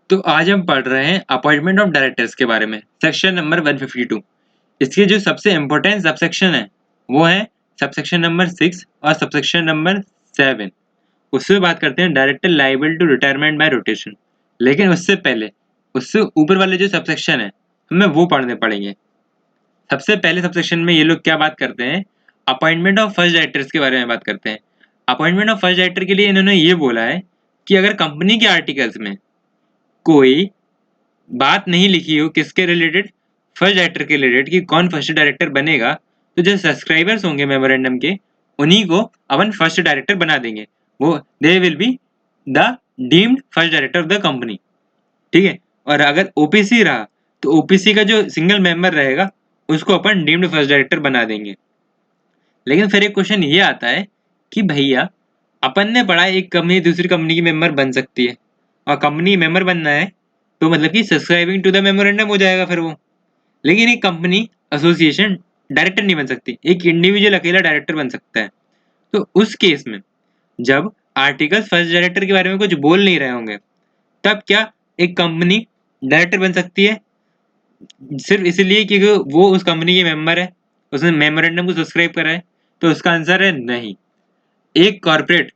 तो आज हम पढ़ रहे हैं अपॉइंटमेंट ऑफ डायरेक्टर्स के बारे में, सेक्शन नंबर 152। इसके जो सबसे इम्पोर्टेंट सबसेक्शन है वो है सबसेक्शन नंबर 6 और सबसेक्शन नंबर 7। उससे बात करते हैं director liable to retirement by rotation. लेकिन उससे पहले उससे ऊपर वाले जो सबसेक्शन है हमें वो पढ़ने पड़ेंगे। सबसे पहले सबसेक्शन में ये लोग क्या बात करते हैं, अपॉइंटमेंट ऑफ फर्स्ट डायरेक्टर्स के बारे में बात करते हैं। अपॉइंटमेंट ऑफ फर्स्ट डायरेक्टर के लिए इन्होंने ये बोला है कि अगर कंपनी के आर्टिकल्स में कोई बात नहीं लिखी हो किसके रिलेटेड, फर्स्ट डायरेक्टर के रिलेटेड कि कौन फर्स्ट डायरेक्टर बनेगा, तो जो सब्सक्राइबर्स होंगे मेमोरेंडम के उन्हीं को अपन फर्स्ट डायरेक्टर बना देंगे। वो they will be the deemed first director of the company. ठीक है। और अगर ओपीसी रहा तो ओपीसी का जो सिंगल मेंबर रहेगा उसको अपन डीम्ड फर्स्ट डायरेक्टर बना देंगे। लेकिन फिर एक क्वेश्चन ये आता है कि भैया अपन ने पढ़ा एक कंपनी दूसरी कंपनी की मेंबर बन सकती है, और कंपनी मेंबर बनना है तो मतलब कि सब्सक्राइबिंग टू द मेमोरेंडम हो जाएगा फिर वो। लेकिन एक कंपनी एसोसिएशन डायरेक्टर नहीं बन सकती, एक इंडिविजुअल अकेला डायरेक्टर बन सकता है। तो उस केस में जब आर्टिकल्स फर्स्ट डायरेक्टर के बारे में कुछ बोल नहीं रहे होंगे तब क्या एक कंपनी डायरेक्टर बन सकती है सिर्फ इसलिए कि वो उस कंपनी के मेंबर है, उसने मेमोरेंडम को सब्सक्राइब करा है? तो उसका आंसर है नहीं। एक कॉर्पोरेट,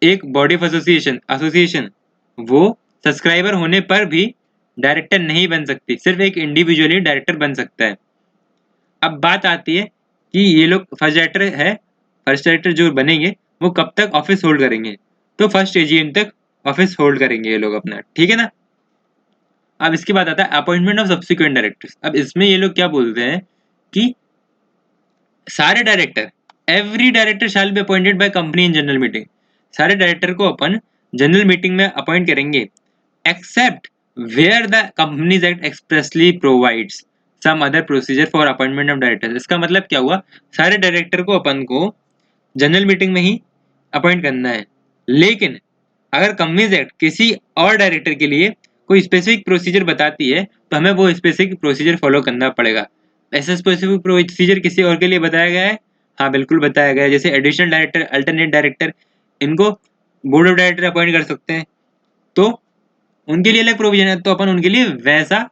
एक बॉडी ऑफ एसोसिएशन एसोसिएशन वो सब्सक्राइबर होने पर भी डायरेक्टर नहीं बन सकती, सिर्फ एक इंडिविजुअली डायरेक्टर बन सकता है। अब बात आती है कि ये लोग फर्स्ट डायरेक्टर है, फर्स्ट डायरेक्टर जो बनेंगे वो कब तक ऑफिस होल्ड करेंगे, तो फर्स्ट एजीएम तक ऑफिस होल्ड करेंगे ये लोग अपना। ठीक है ना। अब इसके बाद आता है अपॉइंटमेंट ऑफ सब्सिक्वेंट डायरेक्टर्स। अब इसमें ये लोग क्या बोलते हैं कि सारे director, every director shall be appointed by company in general meeting. सारे डायरेक्टर को अपन जनरल मीटिंग में अपॉइंट करेंगे except where the companies act expressly provides some other procedure for appointment of directors. इसका मतलब क्या हुआ, सारे डायरेक्टर को अपन को जनरल मीटिंग में ही अपॉइंट करना है, लेकिन अगर कंपनीज एक्ट किसी और डायरेक्टर के लिए कोई स्पेसिफिक प्रोसीजर बताती है तो हमें वो स्पेसिफिक प्रोसीजर फॉलो करना पड़ेगा। ऐसा स्पेसिफिक प्रोसीजर किसी और के लिए बताया गया है? हाँ बिल्कुल बताया गया है। जैसे एडिशनल डायरेक्टर, अल्टरनेट डायरेक्टर, इनको बोर्ड ऑफ डायरेक्टर अपॉइंट कर सकते हैं, तो उनके लिए अलग प्रोविजन है, तो अपन उनके लिए वैसा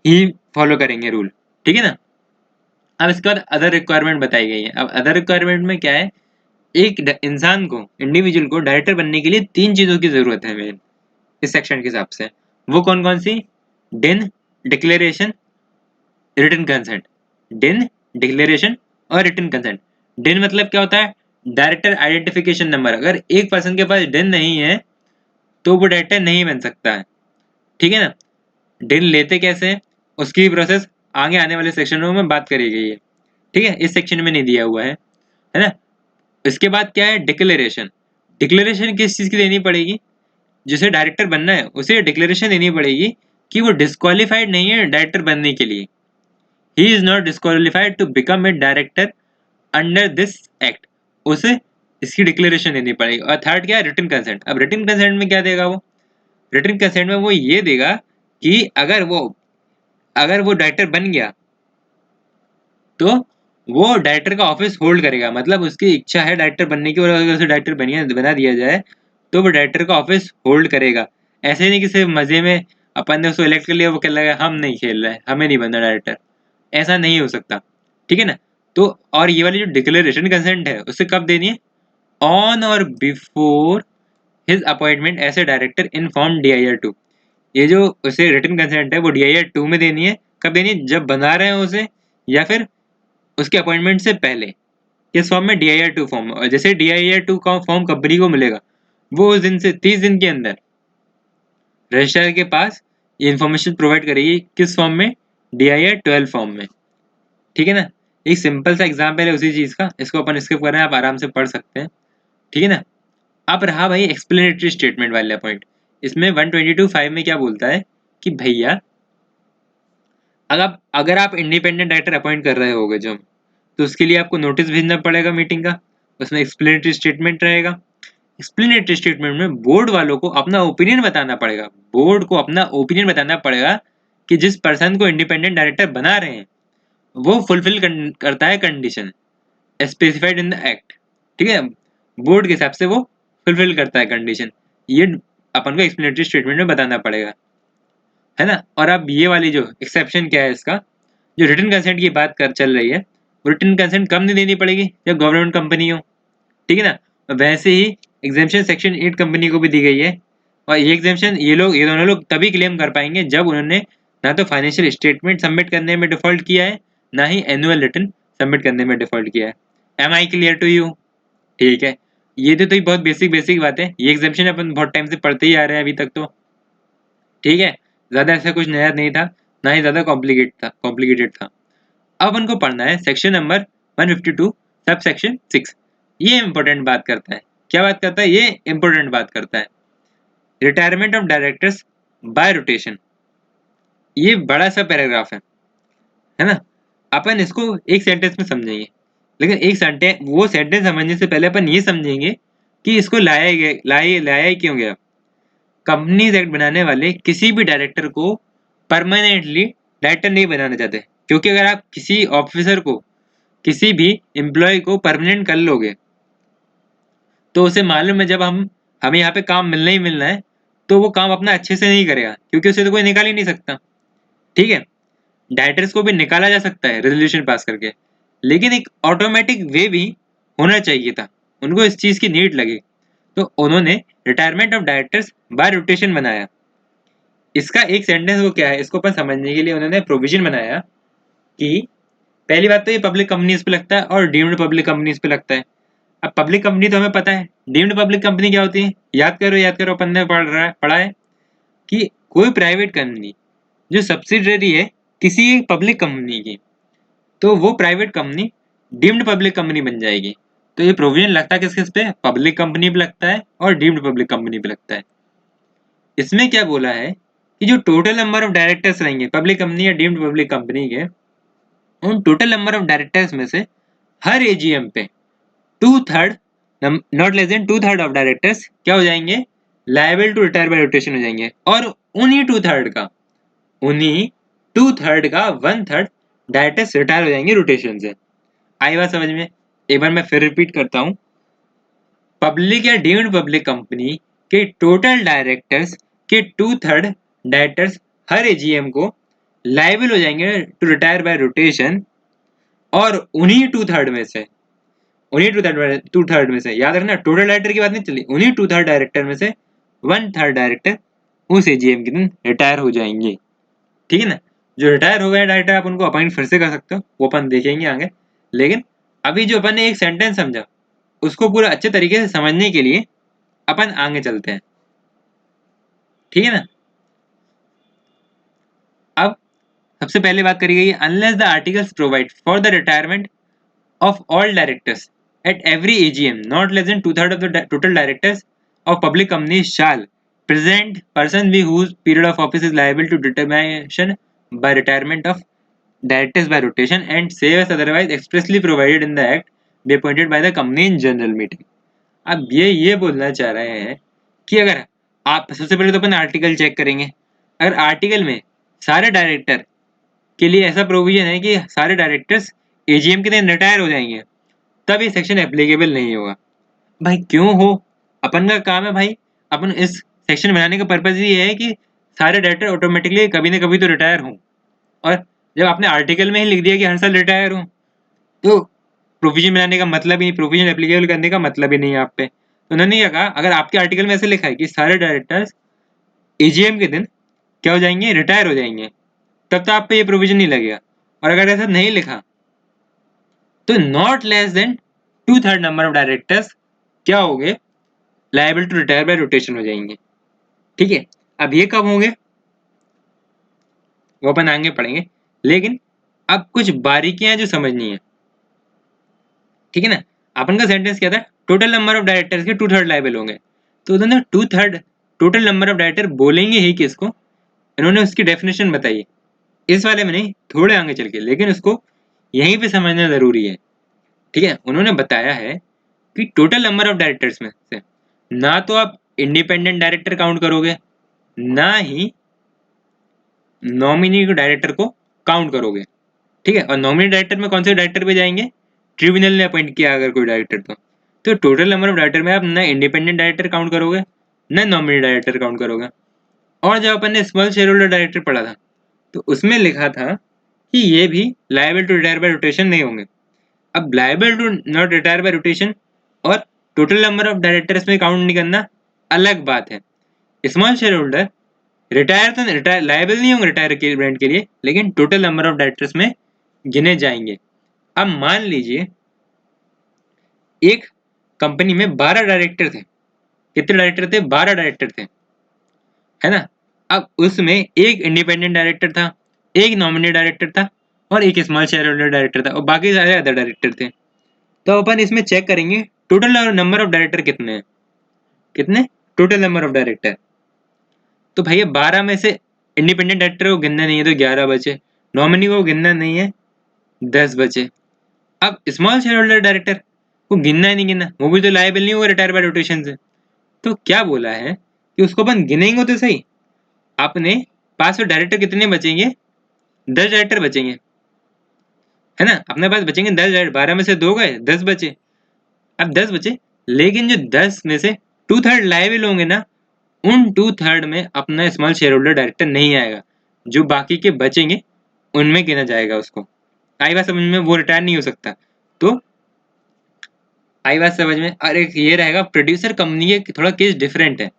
ही फॉलो करेंगे रूल। ठीक है ना। अब इसके बाद अदर रिक्वायरमेंट बताई गई है। अब अदर रिक्वायरमेंट में क्या है, एक इंसान को, इंडिविजुअल को डायरेक्टर बनने के लिए 3 चीजों की जरूरत है मेन इस सेक्शन के हिसाब से। वो कौन कौन सी? डिन, डिक्लेरेशन, रिटन कंसेंट। डिन, डिक्लेरेशन और रिटन कंसेंट। डिन मतलब क्या होता है, डायरेक्टर आइडेंटिफिकेशन नंबर। अगर एक पर्सन के पास डिन नहीं है तो वो डायरेक्टर नहीं बन सकता है। ठीक है ना। डिन लेते कैसे हैं उसकी प्रोसेस आगे आने वाले सेक्शनों में बात करी गई है। ठीक है, इस सेक्शन में नहीं दिया हुआ है ना। इसके बाद क्या है, डिक्लेरेशन। डिक्लेरेशन किस चीज की देनी पड़ेगी, जिसे डायरेक्टर बनना है उसे डिक्लेरेशन देनी पड़ेगी कि वो डिस्क्वालिफाइड नहीं है डायरेक्टर बनने के लिए। He is not disqualified to become a director under this act, उसे इसकी डिक्लेरेशन देनी पड़ेगी। और थर्ड क्या है, रिटन कंसेंट। अब रिटन कंसेंट में क्या देगा वो, रिटन कंसेंट में वो ये देगा कि अगर वो डायरेक्टर बन गया तो वो डायरेक्टर का ऑफिस होल्ड करेगा। मतलब उसकी इच्छा है डायरेक्टर बनने की और अगर उसे डायरेक्टर बना दिया जाए तो वो डायरेक्टर का ऑफिस होल्ड करेगा। ऐसे नहीं कि सिर्फ मजे में अपन ने उसको इलेक्ट कर लिया, वो कह लगा हम नहीं खेल रहे हैं, हमें नहीं बनना डायरेक्टर, ऐसा नहीं हो सकता। ठीक है ना। तो और ये वाली जो डिक्लेरेशन कंसेंट है उसे कब देनी है, on or before his appointment as a director in form DIR 2। ये जो उसे रिटन कंसेंट है वो DIR 2 में देनी है। कब देनी है, जब बना रहे हैं उसे या फिर उसके अपॉइंटमेंट से पहले। किस फॉर्म में, DIR 2 फॉर्म में। और जैसे DIR 2 का फॉर्म कंपनी को मिलेगा वो उस दिन से 30 दिन के अंदर रजिस्ट्रार के पास ये इन्फॉर्मेशन प्रोवाइड करेगी। किस फॉर्म में, DIR 12 फॉर्म में। ठीक है ना। एक सिंपल सा एग्जाम्पल है उसी चीज का, इसको अपन स्किप कर रहे हैं, आप आराम से पढ़ सकते हैं। ठीक है ना। अब रहा भाई एक्सप्लेनेटरी स्टेटमेंट वाला पॉइंट। इसमें 122(5) में क्या बोलता है कि भैया अगर आप इंडिपेंडेंट डायरेक्टर अपॉइंट कर रहे होगे जो, तो उसके लिए आपको नोटिस भेजना पड़ेगा मीटिंग का, उसमें एक्सप्लेनेटरी स्टेटमेंट रहेगा। एक्सप्लेनेटरी स्टेटमेंट में बोर्ड वालों को अपना ओपिनियन बताना पड़ेगा। बोर्ड को अपना ओपिनियन बताना पड़ेगा कि जिस पर्सन को इंडिपेंडेंट डायरेक्टर बना रहे हैं वो फुलफिल करता है condition specified in the act. ठीक है, बोर्ड के हिसाब से वो फुलफिल करता है कंडीशन, ये अपन को एक्सप्लेनेटरी स्टेटमेंट में बताना पड़ेगा। है ना। और अब ये वाली जो एक्सेप्शन क्या है इसका, जो रिटन कंसेंट की बात कर चल रही है, वो रिटन कंसेंट कब नहीं देनी पड़ेगी, जब गवर्नमेंट कंपनी हो, ठीक है ना। वैसे ही एग्जेम्पशन सेक्शन 8 कंपनी को भी दी गई है, और ये एग्जेम्पशन ये दोनों लोग तभी क्लेम कर पाएंगे जब उन्होंने ना तो फाइनेंशियल स्टेटमेंट सबमिट करने में डिफॉल्ट किया है, ना ही एनुअल रिटर्न सबमिट करने में डिफॉल्ट किया है। Am I clear to you? ठीक है, ये तो बहुत बेसिक बेसिक बात है, ये एग्जेम्पशन अपन बहुत टाइम से पढ़ते ही आ रहे हैं अभी तक तो, ठीक है। ज्यादा ऐसा कुछ नया नहीं था, ना ही ज्यादा कॉम्प्लिकेटेड था। अब उनको पढ़ना है सेक्शन नंबर 152 सब सेक्शन 6। ये इंपॉर्टेंट बात करता है, क्या बात करता है, ये इंपॉर्टेंट बात करता है, retirement of directors bye rotation. ये बड़ा सा पैराग्राफ है ना। अपन इसको एक सेंटेंस में समझेंगे, लेकिन एक सेंटेंस, वो सेंटेंस समझने से पहले अपन ये समझेंगे कि इसको लाया ही क्यों गया। कंपनीज एक्ट बनाने वाले किसी भी डायरेक्टर को परमानेंटली डायरेक्टर नहीं बनाना चाहते, क्योंकि अगर आप किसी ऑफिसर को, किसी भी एम्प्लॉय को परमानेंट कर लोगे, तो उसे मालूम है जब हमें यहाँ पे काम मिलना ही मिलना है, तो वो काम अपना अच्छे से नहीं करेगा, क्योंकि उसे तो कोई निकाल ही नहीं सकता, ठीक है। डायरेक्टर्स को भी निकाला जा सकता है रेजोल्यूशन पास करके, लेकिन एक ऑटोमेटिक वे भी होना चाहिए था, उनको इस चीज की नीड लगी, तो उन्होंने retirement of directors bye rotation बनाया। इसका एक सेंटेंस वो क्या है, इसको अपन समझने के लिए उन्होंने प्रोविजन बनाया कि पहली बात तो ये पब्लिक कंपनीज पे लगता है और डीम्ड पब्लिक कंपनीज पे लगता है। अब पब्लिक कंपनी तो हमें पता है, डीम्ड पब्लिक कंपनी क्या होती है, याद करो अपन ने पढ़ा है कि कोई प्राइवेट कंपनी जो सब्सिडरी है किसी पब्लिक कंपनी की, तो वो private company deemed public company बन जाएगी। तो ये प्रोविजन लगता है किस किस पे, पब्लिक कंपनी पे लगता है और डीम्ड पब्लिक कंपनी पे लगता है। इसमें क्या बोला है कि जो टोटल नंबर ऑफ डायरेक्टर्स रहेंगे पब्लिक कंपनी या डीम्ड पब्लिक कंपनी के, उन टोटल नंबर ऑफ डायरेक्टर्स में से हर एजीएम पे 2/3 not less than 2/3 of directors क्या हो जाएंगे, liable to retire by rotation हो जाएंगे। और उन्हीं 2/3 का 1/3 डायरेक्टर्स रिटायर हो जाएंगे रोटेशन से। आई बात समझ में? एक बार मैं फिर रिपीट करता हूँ, पब्लिक या डीम्ड पब्लिक कंपनी के टोटल डायरेक्टर्स के 2/3 डायरेक्टर्स हर एजीएम को लायबल हो जाएंगे टू रिटायर बाय रोटेशन, और उन्हीं टू थर्ड में से याद रखना, टोटल डायरेक्टर की बात नहीं चली, उन्हीं 2/3 डायरेक्टर में से 1/3 डायरेक्टर उस एजीएम के दिन रिटायर हो जाएंगे, ठीक है ना। जो रिटायर हो गए डायरेक्टर आप उनको अपॉइंट फिर से कर सकते हो, वो अपन देखेंगे आगे। लेकिन अभी जो अपन ने एक सेंटेंस समझा, उसको पूरा अच्छे तरीके से समझने के लिए अपन आगे चलते हैं, ठीक है ना। अब सबसे पहले बात करी गई, unless the articles provide for the retirement of all directors at every AGM, not less than 2/3 of the total directors of public companies shall present person be whose period of office is liable to determination by retirement of directors by rotation and save as otherwise expressly provided in the act be appointed by the company in general meeting। अब ये बोलना चाह रहे हैं कि अगर आप, सबसे पहले तो अपन आर्टिकल चेक करेंगे, अगर आर्टिकल में सारे डायरेक्टर के लिए ऐसा प्रोविजन है कि सारे डायरेक्टर्स एजीएम के दिन रिटायर हो जाएंगे, तब ये सेक्शन एप्लीकेबल नहीं होगा। भाई क्यों हो, अपन का काम है भाई, अपन इस सेक्शन बनाने का पर्पज ये है कि सारे डायरेक्टर ऑटोमेटिकली कभी ना कभी तो रिटायर हों, और जब आपने आर्टिकल में ही लिख दिया कि हर साल रिटायर हो, तो प्रोविजन बनाने का मतलब ही, प्रोविजन एप्लीकेबल करने का मतलब ही नहीं है आप पे। तो उन्होंने क्या कहा, अगर आपके आर्टिकल में ऐसे लिखा है कि सारे डायरेक्टर्स एजीएम के दिन क्या हो जाएंगे, रिटायर हो जाएंगे, तब तो आप पे ये प्रोविजन नहीं लगेगा। और अगर ऐसा नहीं लिखा, तो not less than 2/3 number of directors क्या हो गए, liable to retire by rotation हो जाएंगे, ठीक है। अब ये कब होंगे वो अपन आगे पढ़ेंगे, लेकिन अब कुछ बारीकियां जो समझनी है, ठीक है ना। अपन का सेंटेंस क्या था, टोटल नंबर ऑफ डायरेक्टर्स के 2/3 लायबल होंगे, तो उन्होंने 2/3 टोटल नंबर ऑफ डायरेक्टर बोलेंगे ही किसको, इन्होंने उसकी डेफिनेशन बताई है, इस वाले में नहीं, थोड़े आगे चल के, लेकिन उसको यहीं पे समझना जरूरी है, ठीक है। उन्होंने बताया है कि टोटल नंबर ऑफ डायरेक्टर्स में से ना तो आप इंडिपेंडेंट डायरेक्टर काउंट करोगे, ना ही नॉमिनी डायरेक्टर को काउंट करोगे, ठीक है। और नॉमिनी डायरेक्टर में कौन से डायरेक्टर पे जाएंगे, ट्रिब्यूनल ने अपॉइंट किया अगर कोई डायरेक्टर, तो टोटल नंबर ऑफ डायरेक्टर में आप ना इंडिपेंडेंट डायरेक्टर काउंट करोगे, ना नॉमिनी डायरेक्टर काउंट करोगे। और जब अपन ने स्मॉल शेयर होल्डर डायरेक्टर पढ़ा था तो उसमें लिखा था कि ये भी liable to retire by rotation नहीं होंगे। अब liable to not retire by rotation और टोटल नंबर ऑफ डायरेक्टर्स में काउंट नहीं करना अलग बात है। Small shareholder retire liable नहीं होंगे रिटायरमेंट के लिए, लेकिन टोटल नंबर ऑफ डायरेक्टर्स में गिने जाएंगे। अब मान लीजिए एक कंपनी में 12 डायरेक्टर थे। कितने डायरेक्टर थे? 12 डायरेक्टर थे, है ना। अब उसमें एक इंडिपेंडेंट डायरेक्टर था, एक नॉमिनी डायरेक्टर था और एक स्मॉल शेयर होल्डर डायरेक्टर था और बाकी सारे अदर डायरेक्टर थे। तो अपन इसमें चेक करेंगे टोटल नंबर ऑफ डायरेक्टर कितने हैं। कितने? Total number of director. तो भैया 12 में से इंडिपेंडेंट डायरेक्टर को गिनना नहीं है तो 11 बचे, नॉमिनी को गिनना नहीं है 10 बचे। अब स्मॉल शेयर होल्डर डायरेक्टर को गिनना है नहीं गिनना, वो भी तो लायबल नहीं होगा रिटायर बाय रोटेशन से। तो क्या बोला है कि उसको अपन गिनेंगे तो सही। अपने पास में डायरेक्टर कितने बचेंगे? 10 डायरेक्टर बचेंगे, है ना। अपने पास बचेंगे 10 डायरेक्टर, 12 में से 2 गए, 10 बचे। अब 10 बचे, लेकिन जो 10 में से 2/3 लायबल होंगे ना, उन 2/3 में अपना स्मॉल शेयर होल्डर डायरेक्टर नहीं आएगा। जो बाकी के बचेंगे उनमें गिना जाएगा उसको। आई बात समझ में? वो रिटायर नहीं हो सकता। तो आई बात समझ में? और एक ये रहेगा प्रोड्यूसर कंपनी के थोड़ा केस डिफरेंट है।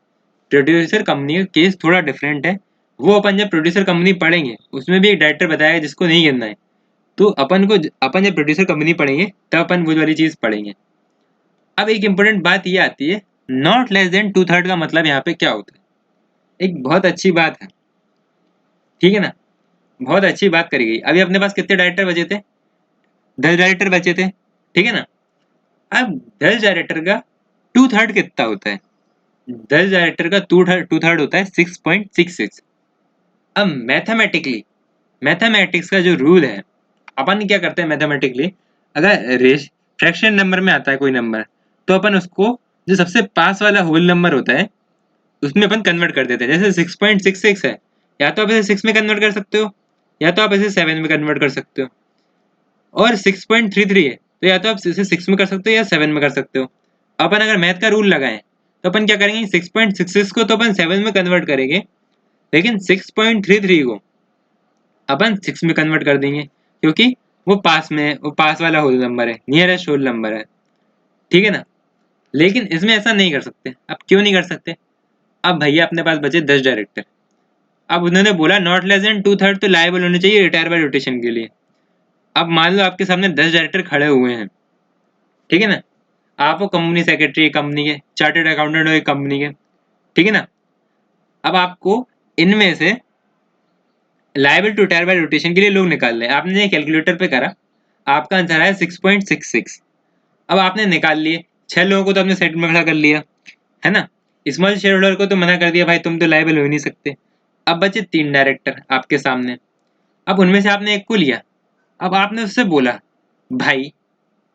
प्रोड्यूसर कंपनी का केस थोड़ा डिफरेंट है। वो अपन जब प्रोड्यूसर कंपनी पढ़ेंगे उसमें भी एक डायरेक्टर बताएगा जिसको नहीं गिनना है। तो अपन जब प्रोड्यूसर कंपनी पढ़ेंगे तब अपन वो वाली चीज पढ़ेंगे। अब एक इम्पोर्टेंट बात ये आती है, नॉट लेस देन 2/3 का मतलब यहाँ पे क्या होता है। एक बहुत अच्छी बात है, ठीक है ना। बहुत अच्छी बात करी गई। अभी अपने पास कितने डायरेक्टर बचे थे? 10 डायरेक्टर बचे थे, ठीक है ना। अब 10 डायरेक्टर का 2/3 कितना होता है? 10 डायरेक्टर का 2/3 होता है 6.66। अब मैथमेटिक्स का जो रूल है, अपन क्या करते हैं मैथमेटिकली, अगर फ्रैक्शन नंबर में आता है कोई नंबर तो अपन उसको जो सबसे पास वाला होल नंबर होता है उसमें अपन कन्वर्ट कर देते हैं। जैसे 6.66 है, या तो आप इसे 6 में कन्वर्ट कर सकते हो या तो आप इसे 7 में कन्वर्ट कर सकते हो। और 6.33 है तो या तो आप इसे 6 में कर सकते हो या 7 में कर सकते हो। अपन अगर मैथ का रूल लगाएं तो अपन क्या करेंगे, 6.66 को तो अपन 7 में कन्वर्ट करेंगे, लेकिन 6.33 को अपन 6 में कन्वर्ट कर देंगे, क्योंकि वो पास में है, वो पास वाला होल नंबर है, नियरेस्ट होल नंबर है, ठीक है ना। लेकिन इसमें ऐसा नहीं कर सकते। अब क्यों नहीं कर सकते? अब भैया अपने पास बचे 10 डायरेक्टर। अब उन्होंने बोला नॉट लेस देन 2/3 तो लायबल होने चाहिए रिटायर बाय रोटेशन के लिए। अब मान लो आपके सामने 10 डायरेक्टर खड़े हुए हैं, ठीक है ना। आप वो कंपनी सेक्रेटरी कंपनी के, चार्टर्ड अकाउंटेंट हो कंपनी के, ठीक है ना। अब आपको इनमें से liable to retire by rotation के लिए लोग निकाल रहे हैं। आपने ये कैलकुलेटर पे करा, आपका आंसर है 6.66। अब आपने निकाल लिए, 6 लोगों को तो आपने सेट में खड़ा कर लिया, है ना। स्मॉल शेयर होल्डर को तो मना कर दिया, भाई तुम तो लायबल हो नहीं सकते। अब बचे 3 डायरेक्टर आपके सामने। अब उनमें से आपने एक को लिया। अब आपने उससे बोला भाई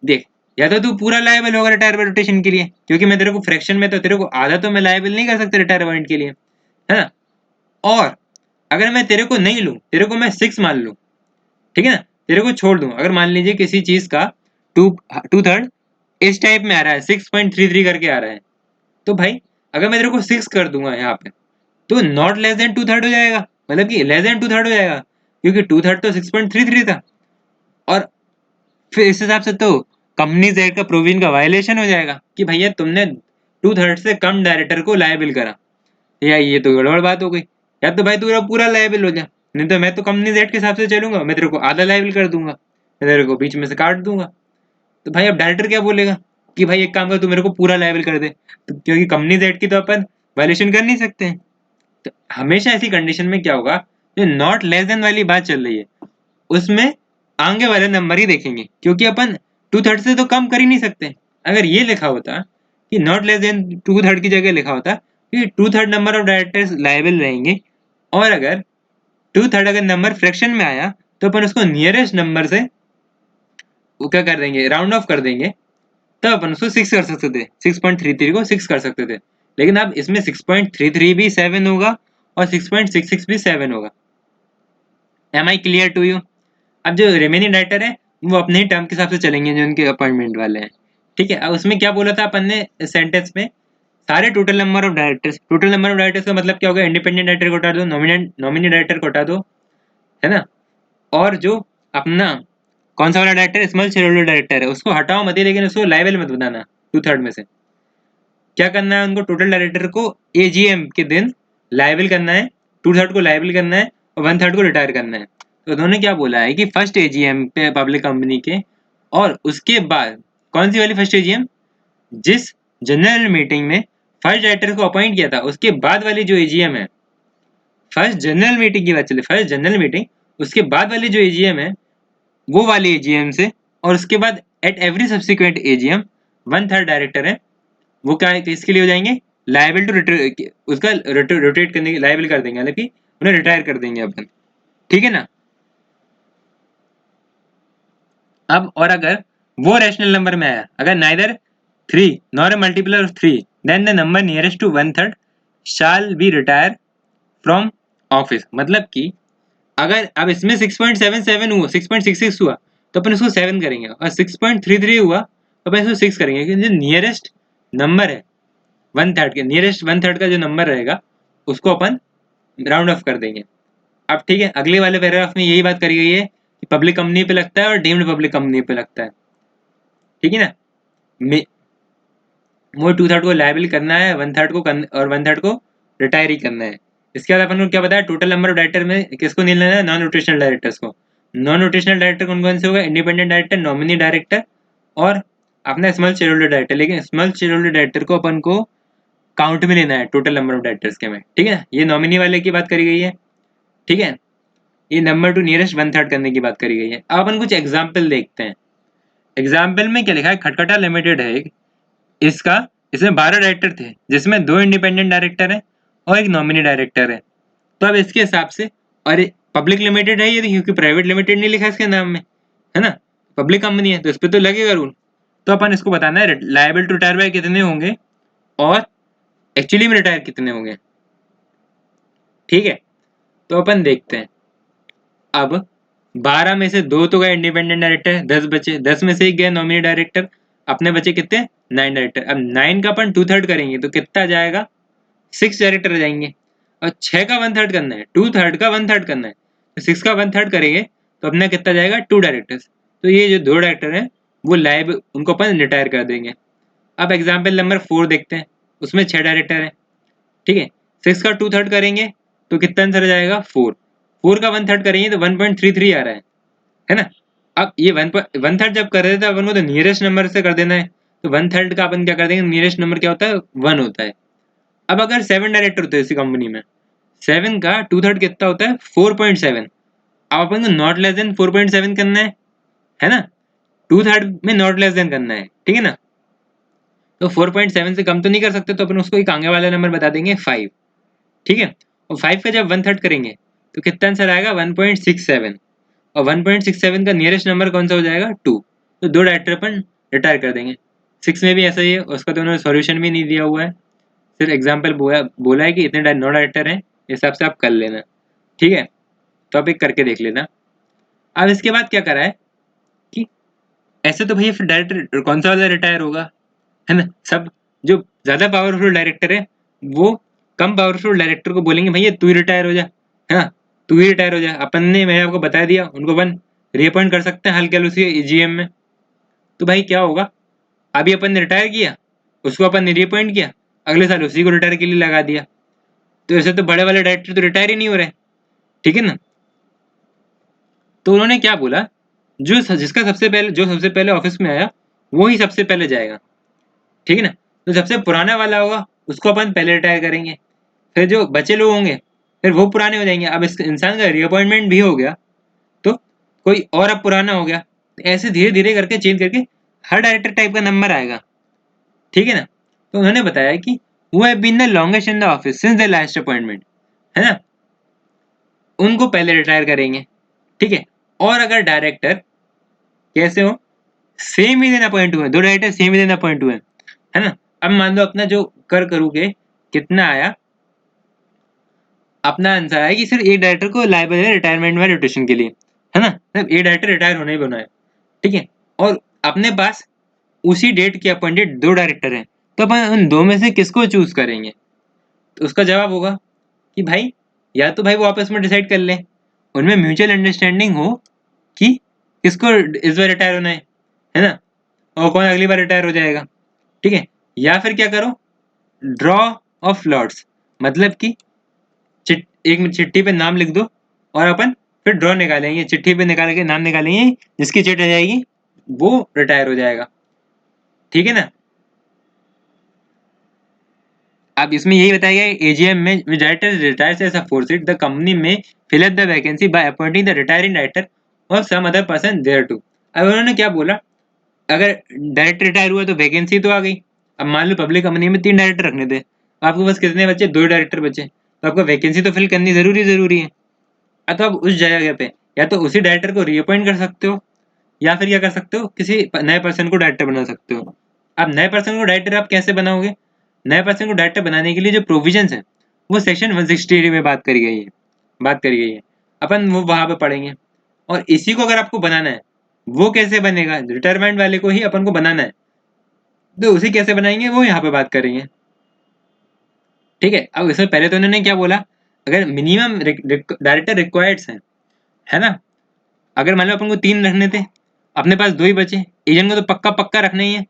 देख, या तो तू पूरा लायबल होगा रिटायरमेंट रोटेशन के लिए, क्योंकि मैं तेरे को फ्रैक्शन में तो तेरे को आधा तो मैं लायबल नहीं कर सकता रिटायरमेंट के लिए, है ना। और अगर मैं तेरे को नहीं लूं, तेरे को मैं 6 मान लूं, ठीक है ना, तेरे को छोड़ दूं। अगर मान लीजिए किसी चीज का 2/3 इस टाइप में आ रहा है, 6.33 करके आ रहा है, तो भाई अगर मैं तेरे को 6 कर दूंगा यहाँ पे तो नॉट लेस देन 2/3 हो जाएगा, मतलब कि लेस देन 2/3 हो जाएगा, क्योंकि 2/3 तो 6.33 था। और फिर इस हिसाब से तो कंपनीज एक्ट का प्रोविजन का वायलेशन हो जाएगा कि भैया तुमने 2/3 से कम डायरेक्टर को लायबल करा। या ये तो गड़बड़ बात हो गई। या तो भाई तू पूरा लायबल हो जा, नहीं तो मैं तो कंपनीज एक्ट के हिसाब से चलूंगा, मैं तेरे को आधा लायबल कर दूंगा, मैं तेरे को बीच में से काट दूंगा। तो भाई अब डायरेक्टर क्या बोलेगा कि भाई एक काम कर, तू मेरे को पूरा लायबल कर दे, तो क्योंकि कंपनीज एक्ट की तो अपन वायलेशन कर नहीं सकते हैं। तो हमेशा ऐसी कंडीशन में क्या होगा, जो नॉट लेस देन वाली बात चल रही है उसमें आगे वाले नंबर ही देखेंगे, क्योंकि अपन 2/3 से तो कम कर ही नहीं सकते। अगर ये लिखा होता कि नॉट लेस देन 2/3 की जगह लिखा होता कि 2/3 नंबर ऑफ डायरेक्टर्स लायबल रहेंगे, और अगर 2/3 अगर नंबर फ्रैक्शन में आया तो अपन उसको नियरेस्ट नंबर से वो क्या कर देंगे, राउंड ऑफ कर देंगे, तब अपन उसको 6 कर सकते थे, 6.33 को 6 कर सकते थे। लेकिन अब इसमें 6.33 भी 7 होगा और 6.66 भी 7 होगा। Am I clear to you? अब जो रिमेनिंग डायरेक्टर है वो अपने ही टर्म के हिसाब से चलेंगे जो उनके अपॉइंटमेंट वाले हैं, ठीक है। अब उसमें क्या बोला था अपन ने सेंटेंस में सारे total number of directors, total number of directors का मतलब क्या होगा, इंडिपेंडेंट डायरेक्टर को हटा दो, नॉमिनी डायरेक्टर को हटा दो, है ना, और जो अपना कौन सा वाला director small share holder director है उसको हटाओ मत, लेकिन उसको लायबल मत बनाना 2/3 में से। क्या करना है उनको, टोटल डायरेक्टर को एजीएम के दिन लायबल करना है, 2/3 को लायबल करना है और 1/3 को रिटायर करना है। तो उन्होंने क्या बोला है कि फर्स्ट एजीएम पे पब्लिक कंपनी के, और उसके बाद कौन सी वाली फर्स्ट एजीएम, जिस जनरल मीटिंग में फर्स्ट डायरेक्टर को अपॉइंट किया था उसके बाद वाली जो एजीएम है, फर्स्ट जनरल मीटिंग की बात चले, फर्स्ट जनरल मीटिंग उसके बाद वाली जो एजीएम है वो वाली एजीएम से, और उसके बाद at every subsequent AGM 1/3 director है वो क्या इसके लिए हो जाएंगे, लायबल टू उसका रोटेट करने के लायबल कर देंगे, मतलब कि उन्हें रिटायर कर देंगे अपन, ठीक है ना। अब और अगर वो रैशनल नंबर में आया, अगर neither 3 nor a multiple of 3 then the number nearest to 1/3 shall be retire from office, मतलब कि अगर अब इसमें 6.77 हुआ, 6.66 हुआ तो अपन इसको 7 करेंगे, और 6.33 हुआ तो अपन इसको 6 करेंगे, क्योंकि जो नियरेस्ट नंबर है 1/3 के, नियरेस्ट 1/3 का जो नंबर रहेगा उसको अपन राउंड ऑफ कर देंगे। अब ठीक है, अगले वाले पैराग्राफ में यही बात करी गई है कि पब्लिक कंपनी पे लगता है और डीम्ड पब्लिक कंपनी पे लगता है, ठीक है ना। वो 2/3 को लायबल करना है, 1/3 को और 1/3 को रिटायर ही करना है। इसके बाद अपन को क्या बताया, टोटल नंबर ऑफ डायरेक्टर में किसको नहीं लेना है, नॉन रोटेशनल डायरेक्टर्स को। नॉन रोटेशनल डायरेक्टर कौन कौन से होगा, इंडिपेंडेंट डायरेक्टर, नॉमिनी डायरेक्टर और अपना स्मॉल शेयर होल्डर डायरेक्टर, लेकिन स्मॉल शेयर होल्डर डायरेक्टर को अपन को काउंट में लेना है टोटल नंबर ऑफ डायरेक्टर्स के में, ठीक है। ये नॉमिनी वाले की बात करी गई है, ठीक है। ये नंबर टू नियरेस्ट 1/3 करने की बात करी गई है। अब अपन कुछ एग्जाम्पल देखते हैं। एग्जाम्पल में क्या लिखा है, खटखटा लिमिटेड है इसका, इसमें 12 डायरेक्टर थे जिसमें 2 इंडिपेंडेंट डायरेक्टर हैं और एक नॉमिनी डायरेक्टर है। तो अब इसके हिसाब से, और पब्लिक लिमिटेड है ये, क्योंकि प्राइवेट लिमिटेड नहीं लिखा इसके नाम में, है ना, पब्लिक कंपनी है तो इस पर तो लगेगा रूल। तो अपन इसको बताना है लायबल टू रिटायर बाय कितने होंगे और एक्चुअली में रिटायर कितने होंगे, ठीक है। तो अपन देखते हैं। अब 12 में से 2 तो गए इंडिपेंडेंट डायरेक्टर, 10 बचे, 10 में से एक गया नॉमिनी डायरेक्टर, अपने बचे कितने, 9 डायरेक्टर। अब 9 का अपन 2/3 करेंगे तो कितना जाएगा, 6 डायरेक्टर जाएंगे, और 6 का 1/3 करना है, 2/3 का 1/3 करना है, तो 6 का 1/3 करेंगे तो अपना कितना जाएगा, 2 डायरेक्टर्स। तो ये जो 2 डायरेक्टर हैं वो लाइव उनको अपन रिटायर कर देंगे। अब एग्जाम्पल नंबर 4 देखते हैं, उसमें 6 डायरेक्टर हैं, ठीक है। 6 का 2/3 करेंगे तो कितना आंसर जाएगा, 4। 4 का 1/3 करेंगे तो 1.33 आ रहा है ना। अब ये 1/3 जब कर रहे थे अपन को तो नियरेस्ट नंबर से कर देना है, तो 1/3 का अपन क्या कर देंगे, नियरेस्ट नंबर क्या होता है, 1 होता है। अब अगर 7 डायरेक्टर होते हैं इसी कंपनी में, 7 का 2/3 कितना होता है, 4.7। अब अपन को नॉट लेस देन 4.7 करना है ना, 2/3 में नॉट लेस देन करना है, ठीक है ना। तो 4.7 से कम तो नहीं कर सकते, तो अपन उसको एक आगे वाला नंबर बता देंगे 5, ठीक है। और 5 का जब 1/3 करेंगे तो कितना आंसर आएगा, 1.67, और 1.67 का नियरेस्ट नंबर कौन सा हो जाएगा, 2। तो 2 डायरेक्टर अपन रिटायर कर देंगे। 6 में भी ऐसा ही है, उसका तो उन्होंने सॉल्यूशन भी नहीं दिया हुआ है, सिर्फ एग्जाम्पल बोला है कि इतने 9 डायरेक्टर हैं, इस हिसाब से आप कर लेना, ठीक है। तो आप एक करके देख लेना। अब इसके बाद क्या करा है कि ऐसे तो भैया फिर डायरेक्टर कौन सा वाला रिटायर होगा, है ना। सब जो ज़्यादा पावरफुल डायरेक्टर है वो कम पावरफुल डायरेक्टर को बोलेंगे भैया तू ही रिटायर हो जा, है ना, तू ही रिटायर हो जा। अपन ने, मैंने आपको बता दिया, उनको अपन रीअपॉइंट कर सकते हैं हल्के उसी ईजीएम में। तो भाई क्या होगा, अभी अपन ने रिटायर किया, उसको अपन ने रीअपॉइंट किया, अगले साल उसी को रिटायर के लिए लगा दिया, तो ऐसे तो बड़े वाले डायरेक्टर तो रिटायर ही नहीं हो रहे, ठीक है ना। तो उन्होंने क्या बोला, जिसका सबसे पहले, जो सबसे पहले ऑफिस में आया वो ही सबसे पहले जाएगा, ठीक है ना। तो सबसे पुराना वाला होगा उसको अपन पहले रिटायर करेंगे, फिर जो बचे लोग होंगे फिर वो पुराने हो जाएंगे। अब इस इंसान का रीअपॉइंटमेंट भी हो गया तो कोई और अब पुराना हो गया, तो ऐसे धीरे धीरे करके चेंज करके हर डायरेक्टर टाइप का नंबर आएगा, ठीक है ना। तो उन्होंने बताया कि who have been the longest in the office since the last appointment, है ना, उनको पहले रिटायर करेंगे, ठीक है। और अगर डायरेक्टर कैसे हो, सेम ही दिन अपॉइंट हुए, 2 डायरेक्टर सेम ही दिन अपॉइंट हुए, है ना। अब मान लो अपना जो कर करोगे कितना आया, अपना आंसर आया कि सिर्फ एक डायरेक्टर को लायबल है रिटायरमेंट में रोटेशन के लिए, है ना, मतलब एक डायरेक्टर रिटायर होने ही बना है, ठीक है। और अपने पास उसी डेट के अपॉइंटेड 2 डायरेक्टर हैं तो अपन उन दो में से किसको चूज करेंगे? तो उसका जवाब होगा कि भाई या तो भाई वो आपस में डिसाइड कर लें, उनमें म्यूचुअल अंडरस्टैंडिंग हो कि किसको इस बार रिटायर होना है ना, और कौन अगली बार रिटायर हो जाएगा, ठीक है। या फिर क्या करो, ड्रॉ ऑफ लॉट्स, मतलब कि एक चिट्ठी पे नाम लिख दो और अपन फिर ड्रॉ निकालेंगे, चिट्ठी पे निकाल के नाम निकालेंगे, जिसकी चिट आ जाएगी वो रिटायर हो जाएगा, ठीक है ना। अब इसमें यही बताया गया एजीएम में director retires as aforesaid the company में fill up the vacancy by appointing the retiring director और some other person thereto. अब उन्होंने क्या बोला, अगर डायरेक्टर रिटायर हुआ तो वैकेंसी तो आ गई। अब मान लो पब्लिक कंपनी में 3 डायरेक्टर रखने थे, आपके पास कितने बचे, 2 डायरेक्टर बचे, तो आपको वैकेंसी तो फिल करनी जरूरी है। तो आप उस जगह पे या तो उसी डायरेक्टर को रीअपॉइंट कर सकते हो, या फिर क्या कर सकते हो, किसी नए पर्सन को डायरेक्टर बना सकते हो। अब नए पर्सन को डायरेक्टर आप कैसे बनाओगे? नए पर्सन को डायरेक्टर बनाने के लिए जो प्रोविजंस है वो सेक्शन 160 में बात करी गई है, अपन वो वहां पे पढ़ेंगे। और इसी को अगर आपको बनाना है, वो कैसे बनेगा, रिटायरमेंट वाले को ही अपन को बनाना है, तो उसे कैसे बनाएंगे वो यहाँ पे बात करेंगे, ठीक है। अब इसमें पहले तो उन्होंने क्या बोला, अगर मिनिमम डायरेक्टर रिक्वायर्ड्स है ना, अगर मान लो अपन को 3 रखने थे, अपने पास 2 ही बचे, एजेंट को तो पक्का पक्का रखना ही है,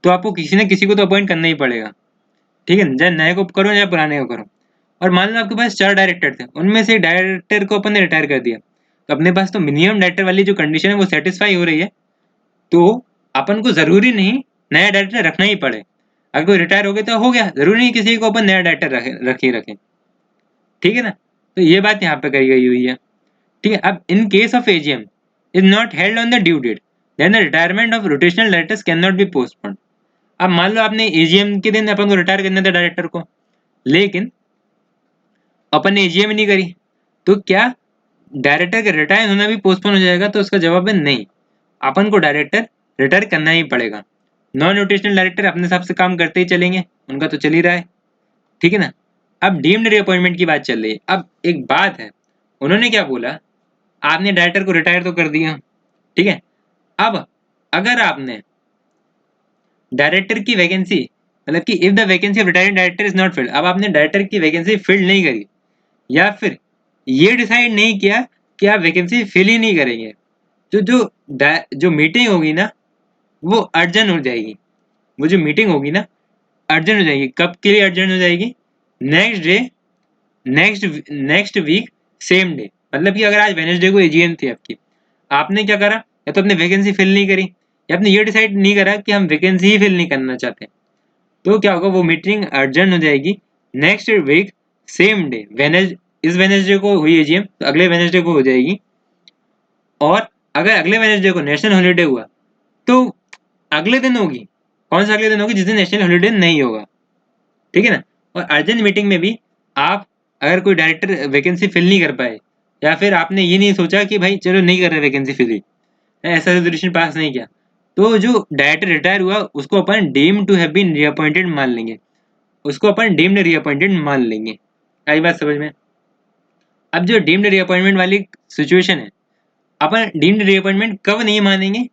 तो आपको किसी न किसी को तो अपॉइंट करना ही पड़ेगा, ठीक है, चाहे नए को करो या पुराने को करो। और मान लो आपके पास 4 डायरेक्टर थे, उनमें से डायरेक्टर को अपन ने रिटायर कर दिया, तो अपने पास तो मिनिमम डायरेक्टर वाली जो कंडीशन है वो सेटिस्फाई हो रही है, तो अपन को जरूरी नहीं नया डायरेक्टर रखना ही पड़े। अगर कोई रिटायर हो गया तो हो गया, जरूरी नहीं किसी को अपन नया डायरेक्टर रखें, ठीक है ना। तो ये बात यहाँ पे कही गई हुई है, ठीक है। अब in case of AGM is not held on the due date, then the retirement of rotational directors can not be postponed. अब मान लो आपने एजीएम के दिन अपन को रिटायर करना था डायरेक्टर को, लेकिन अपन ने एजीएम नहीं करी, तो क्या डायरेक्टर का रिटायर होना भी पोस्टपोन हो जाएगा? तो उसका जवाब है नहीं, अपन को डायरेक्टर रिटायर करना ही पड़ेगा। नॉन रोटेशनल डायरेक्टर अपने हिसाब से काम करते ही चलेंगे, उनका तो चल ही रहा है, ठीक है ना। अब डीम्ड रीअपॉइंटमेंट की बात चल रही है। अब एक बात है, उन्होंने क्या बोला, आपने डायरेक्टर को रिटायर तो कर दिया, ठीक है। अब अगर आपने डायरेक्टर की वैकेंसी, मतलब कि if the vacancy of retiring director is not filled, अब आपने डायरेक्टर की वैकेंसी फिल नहीं करी, या फिर ये डिसाइड नहीं किया कि आप वैकेंसी फिल ही नहीं करेंगे, तो जो मीटिंग होगी ना वो अर्जेंट हो जाएगी। वो जो मीटिंग होगी ना अर्जेंट हो जाएगी। कब के लिए अर्जेंट हो जाएगी? Next day, next week, same day. मतलब कि अगर आज वेडनेसडे को एजीएम थी आपकी, आपने क्या करा, या तो अपने वैकेंसी फिल नहीं करी, या आपने ये डिसाइड नहीं करा कि हम वैकेंसी ही फिल नहीं करना चाहते, तो क्या होगा, वो मीटिंग अर्जेंट हो जाएगी। नेक्स्ट वीक सेम डे, इस वेडनेसडे को हुई एजीएम तो अगले वेडनेसडे को हो जाएगी। और अगर अगले वेडनेसडे को नेशनल हॉलीडे हुआ तो अगले दिन होगी। कौन सा अगले दिन होगी? जिस दिन नेशनल हॉलीडे नहीं होगा, ठीक है ना। और अर्जेंट मीटिंग में भी आप अगर कोई डायरेक्टर वैकेंसी फिल नहीं कर पाए, या फिर आपने ये नहीं सोचा कि भाई चलो नहीं कर रहे वैकेंसी फिल, ऐसा रेजोल्यूशन पास नहीं किया, तो जो डायरेक्टर रिटायर हुआ उसको अपन deem to have been reappointed मान लेंगे, उसको अपन डीम्ड रीअपॉइंटेड मान लेंगे। आई बात समझ में? अब जो डीम्ड रीअपॉइंटमेंट वाली सिचुएशन है, अपन डीम्ड रीअपॉइंटमेंट कब नहीं मानेंगे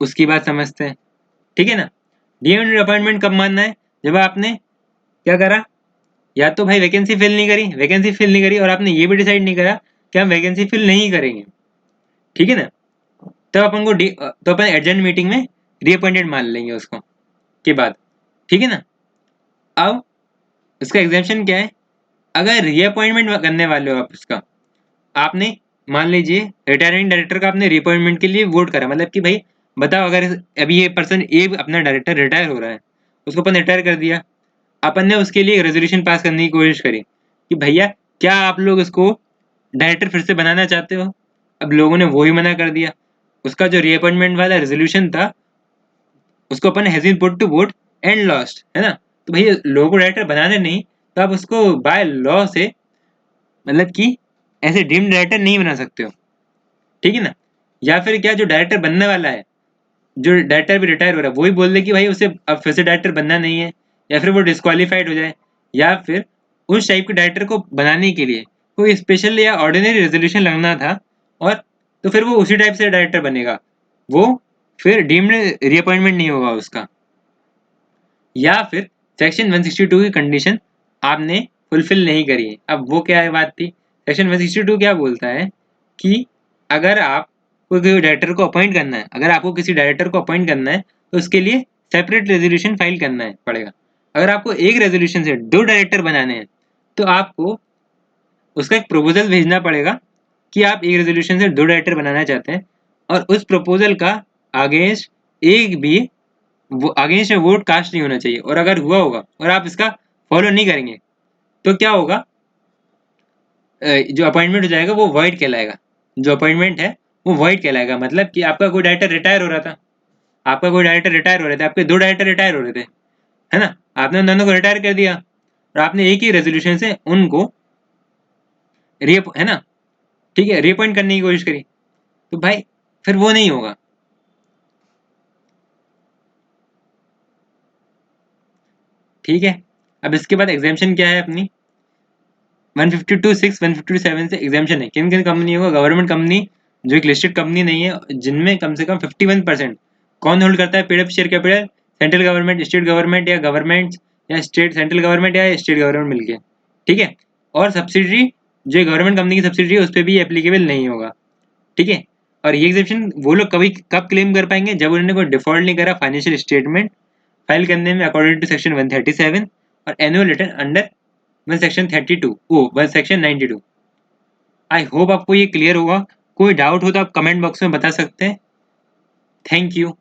उसकी बात समझते हैं, ठीक है ना। डीम्ड रीअपॉइंटमेंट कब मानना है? जब आपने क्या करा, या तो भाई वैकेंसी फिल नहीं करी और आपने ये भी डिसाइड नहीं करा कि हम वैकेंसी फिल नहीं करेंगे, ठीक है ना। तब अपन को तो अपन अर्जेंट मीटिंग में रीअपॉइंटेड मान लेंगे उसको के बाद, ठीक है ना। अब इसका एग्जाम्पशन क्या है, अगर रीअपॉइंटमेंट करने वाले हो आप उसका, आपने मान लीजिए रिटायरिंग डायरेक्टर का आपने रीअपॉइंटमेंट के लिए वोट करा, मतलब कि भाई बताओ अगर अभी ये पर्सन ए अपना डायरेक्टर रिटायर हो रहा है, उसको अपन रिटायर कर दिया, अपन ने उसके लिए रेजोल्यूशन पास करने की कोशिश करी कि भैया क्या आप लोग इसको डायरेक्टर फिर से बनाना चाहते हो? अब लोगों ने वो ही मना कर दिया। उसका जो रीअपॉइंटमेंट वाला रेजोल्यूशन था उसको अपन has been put to vote and lost, है ना। तो भैया लोगों को डायरेक्टर बनाने नहीं, तो आप उसको बाय लॉ से, मतलब कि ऐसे डीम्ड डायरेक्टर नहीं बना सकते हो, ठीक है ना। या फिर क्या, जो डायरेक्टर बनने वाला है, जो डायरेक्टर भी रिटायर हो रहा है, वही बोल दे कि भाई उसे अब फिर से डायरेक्टर बनना नहीं है, या फिर वो डिस्क्वालीफाइड हो जाए, या फिर उस टाइप के डायरेक्टर को बनाने के लिए कोई स्पेशल या ऑर्डिनरी रेजोल्यूशन लगना था, और तो फिर वो उसी टाइप से डायरेक्टर बनेगा, वो फिर डीम्ड रीअपॉइंटमेंट नहीं होगा उसका। या फिर सेक्शन 162 की कंडीशन आपने फुलफिल नहीं करी है। अब वो क्या है बात थी, सेक्शन 162 क्या बोलता है कि अगर आप कोई डायरेक्टर को अपॉइंट करना है, अगर आपको किसी डायरेक्टर को अपॉइंट करना है तो उसके लिए सेपरेट रेजोल्यूशन फाइल करना है पड़ेगा। अगर आपको एक रेजोल्यूशन से 2 डायरेक्टर बनाने हैं तो आपको उसका एक प्रपोजल भेजना पड़ेगा कि आप एक रेजोल्यूशन से 2 डायरेक्टर बनाना चाहते हैं, और उस प्रपोजल का अगेंस्ट एक भी अगेंस्ट में वोट कास्ट नहीं होना चाहिए। और अगर हुआ होगा और आप इसका फॉलो नहीं करेंगे तो क्या होगा, जो अपॉइंटमेंट हो जाएगा वो वॉइड कहलाएगा। जो अपॉइंटमेंट है वो वॉइड कहलाएगा, मतलब कि आपका कोई डायरेक्टर रिटायर हो रहा था, आपका कोई डायरेक्टर रिटायर हो रहे थे, आपके 2 डायरेक्टर रिटायर हो रहे थे, है ना, आपने उन दोनों को रिटायर कर दिया और आपने एक ही रेजोल्यूशन से उनको है ना, ठीक है, रीअपॉइंट करने की कोशिश करी, तो भाई फिर वो नहीं होगा। ठीक है, अब इसके बाद एग्जामेशन क्या है अपनी 152(6), 152(7) से एग्जामेशन है। किन किन कंपनियों का, गवर्नमेंट कंपनी जो एक लिस्टेड कंपनी नहीं है जिनमें कम से कम 51% कौन होल्ड करता है paid share capital, central government, state government या गवर्नमेंट या स्टेट, सेंट्रल गवर्नमेंट या स्टेट गवर्नमेंट मिलके, ठीक है। और सब्सिडरी जो गवर्नमेंट कंपनी की सब्सिडरी है उस पर भी एप्लीकेबल नहीं होगा, ठीक है। और ये एग्जेप्शन वो लोग कभी कब क्लेम कर पाएंगे, जब उन्होंने कोई डिफॉल्ट नहीं करा फाइनेंशियल स्टेटमेंट फाइल करने में अकॉर्डिंग टू सेक्शन 137 और annual return under one section 32 O one section 92। I hope आपको ये क्लियर होगा। कोई डाउट हो तो आप कमेंट बॉक्स में बता सकते हैं। Thank you.